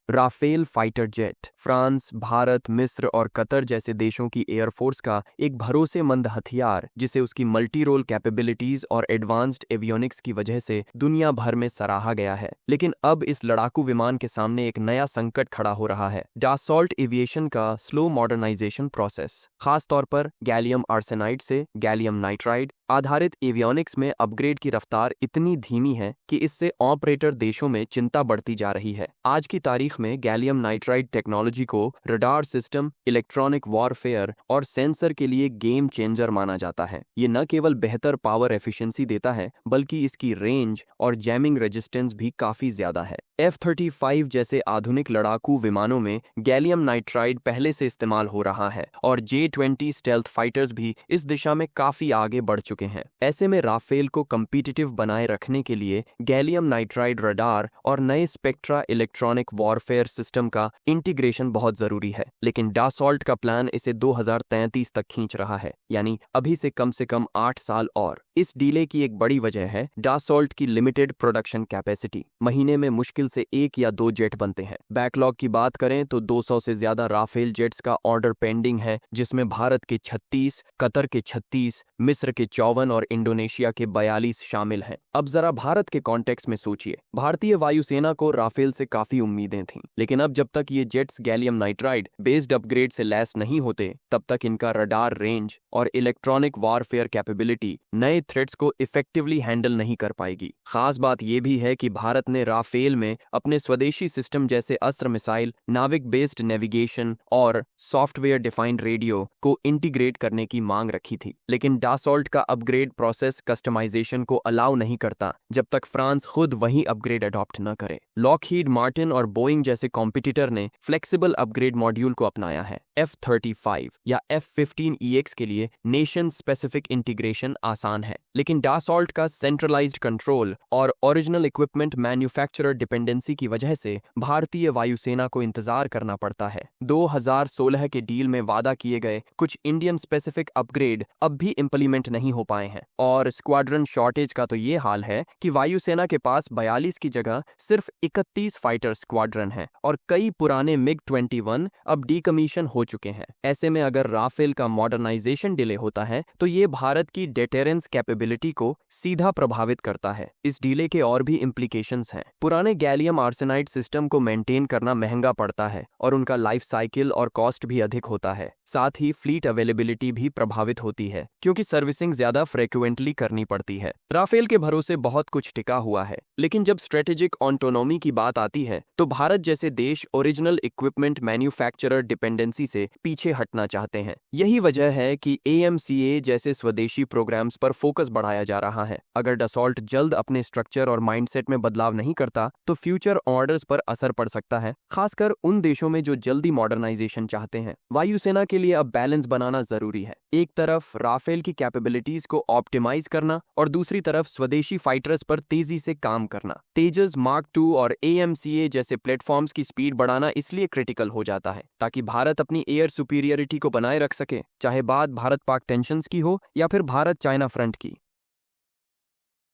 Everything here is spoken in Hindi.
Rafale fighter jet France, Bharat, मिस्र और कतर जैसे देशों की एयरफोर्स का एक भरोसेमंद हथियार, जिसे उसकी मल्टी रोल कैपेबिलिटीज और एडवांस्ड एवियोनिक्स की वजह से दुनिया भर में सराहा गया है। लेकिन अब इस लड़ाकू विमान के सामने एक नया संकट खड़ा हो रहा है, डासॉल्ट एविएशन का स्लो मॉडर्नाइजेशन प्रोसेस। खासतौर पर गैलियम आर्सेनाइड से गैलियम नाइट्राइड आधारित एवियोनिक्स में अपग्रेड की रफ्तार इतनी धीमी है कि इससे ऑपरेटर देशों में चिंता बढ़ती जा रही है। आज की तारीख में गैलियम नाइट्राइड टेक्नोलॉजी को रडार सिस्टम, इलेक्ट्रॉनिक वॉरफेयर और सेंसर के लिए गेम चेंजर माना जाता है। ये न केवल बेहतर पावर एफिशिएंसी देता है, बल्कि इसकी रेंज और जैमिंग रेजिस्टेंस भी काफी ज्यादा है। F-35 जैसे आधुनिक लड़ाकू विमानों में गैलियम नाइट्राइड पहले से इस्तेमाल हो रहा है और J-20 स्टेल्थ फाइटर्स भी इस दिशा में काफी आगे बढ़ चुके हैं। ऐसे में राफेल को कम्पिटिटिव बनाए रखने के लिए गैलियम नाइट्राइड रडार और नए स्पेक्ट्रा इलेक्ट्रॉनिक वॉरफेयर सिस्टम का इंटीग्रेशन बहुत जरूरी है। लेकिन डासॉल्ट का प्लान इसे 2033 तक खींच रहा है, यानी अभी से कम 8 साल और। इस डीले की एक बड़ी वजह है डासॉल्ट की लिमिटेड प्रोडक्शन कैपेसिटी। महीने में मुश्किल से 1 या 2 जेट बनते हैं। बैकलॉग की बात करें तो 200 से ज्यादा राफेल जेट्स का ऑर्डर पेंडिंग है, जिसमें भारत के 36, कतर के 36, मिस्र के 54 और इंडोनेशिया के 42 शामिल हैं। अब जरा भारत के कॉन्टेक्स्ट में सोचिए। भारतीय वायुसेना को राफेल से काफी उम्मीदें थीं, लेकिन अब जब तक ये jets gallium nitride based upgrade से लैस नहीं होते, तब तक इनका रडार रेंज और इलेक्ट्रॉनिक वॉरफेयर कैपेबिलिटी नए थ्रेट्स को इफेक्टिवली हैंडल नहीं कर पाएगी। खास बात यह भी है कि भारत ने राफेल में अपने स्वदेशी सिस्टम जैसे अस्त्र मिसाइल, नाविक बेस्ड नेविगेशन और सॉफ्टवेयर डिफाइंड रेडियो को इंटीग्रेट करने की मांग रखी थी। लेकिन डासॉल्ट का अपग्रेड प्रोसेस कस्टमाइजेशन को अलाउ नहीं करता जब तक फ्रांस खुद वही अपग्रेड अडॉप्ट न करे। लॉकहीड मार्टिन और बोइंग जैसे कॉम्पिटिटर ने फ्लेक्सिबल अपग्रेड मॉड्यूल को अपनाया है। F-35 या F-15EX के लिए नेशन स्पेसिफिक इंटीग्रेशन आसान है, लेकिन डासॉल्ट का सेंट्रलाइज्ड कंट्रोल और ओरिजिनल इक्विपमेंट मैन्युफैक्चरर डिपेंडेंसी की वजह से भारतीय वायुसेना को इंतजार करना पड़ता है। 2016 के डील में वादा किए गए कुछ इंडियन स्पेसिफिक अपग्रेड अब भी इंप्लीमेंट नहीं हो पाए हैं, और स्क्वाड्रन शॉर्टेज का तो ये हाल है कि वायुसेना के पास 42 की जगह सिर्फ 31 फाइटर स्क्वाड्रन है और कई पुराने MiG-21 अब डीकमीशन हो चुके हैं। ऐसे में अगर राफेल का मॉडर्नाइजेशन डिले होता है तो ये भारत की डेटेरेंस कैपेबिलिटी को सीधा प्रभावित करता है। इस डीले के और भी इम्प्लीकेशंस हैं। पुराने गैलियम आर्सेनाइड सिस्टम को मेंटेन करना महंगा पड़ता है और उनका लाइफ साइकिल और कॉस्ट भी अधिक होता है। साथ ही फ्लीट अवेलेबिलिटी भी प्रभावित होती है, क्योंकि सर्विसिंग ज्यादा फ्रिक्वेंटली करनी पड़ती है। राफेल के भरोसे बहुत कुछ टिका हुआ है, लेकिन जब स्ट्रेटेजिक ऑटोनॉमी की बात आती है तो भारत जैसे देश ओरिजिनल इक्विपमेंट मैन्युफैक्चरर डिपेंडेंसी से पीछे हटना चाहते हैं। यही वजह है कि AMCA जैसे स्वदेशी प्रोग्राम्स पर फोकस बढ़ाया जा रहा है। अगर डसॉल्ट जल्द अपने स्ट्रक्चर और माइंडसेट में बदलाव नहीं करता तो फ्यूचर ऑर्डर्स पर असर पड़ सकता है, खासकर उन देशों में जो जल्दी मॉडर्नाइजेशन चाहते हैं। वायुसेना के लिए अब बैलेंस बनाना जरूरी है। एक तरफ राफेल की कैपेबिलिटीज को ऑप्टिमाइज करना और दूसरी तरफ स्वदेशी फाइटर्स पर तेजी से काम करना। तेजस, मार्क 2 और AMCA जैसे प्लेटफॉर्म्स की स्पीड बढ़ाना इसलिए क्रिटिकल हो जाता है ताकि भारत अपनी एयर सुपीरियरिटी को बनाए रख सके, चाहे बात भारत पाक टेंशंस की हो या फिर भारत चाइना फ्रंट की।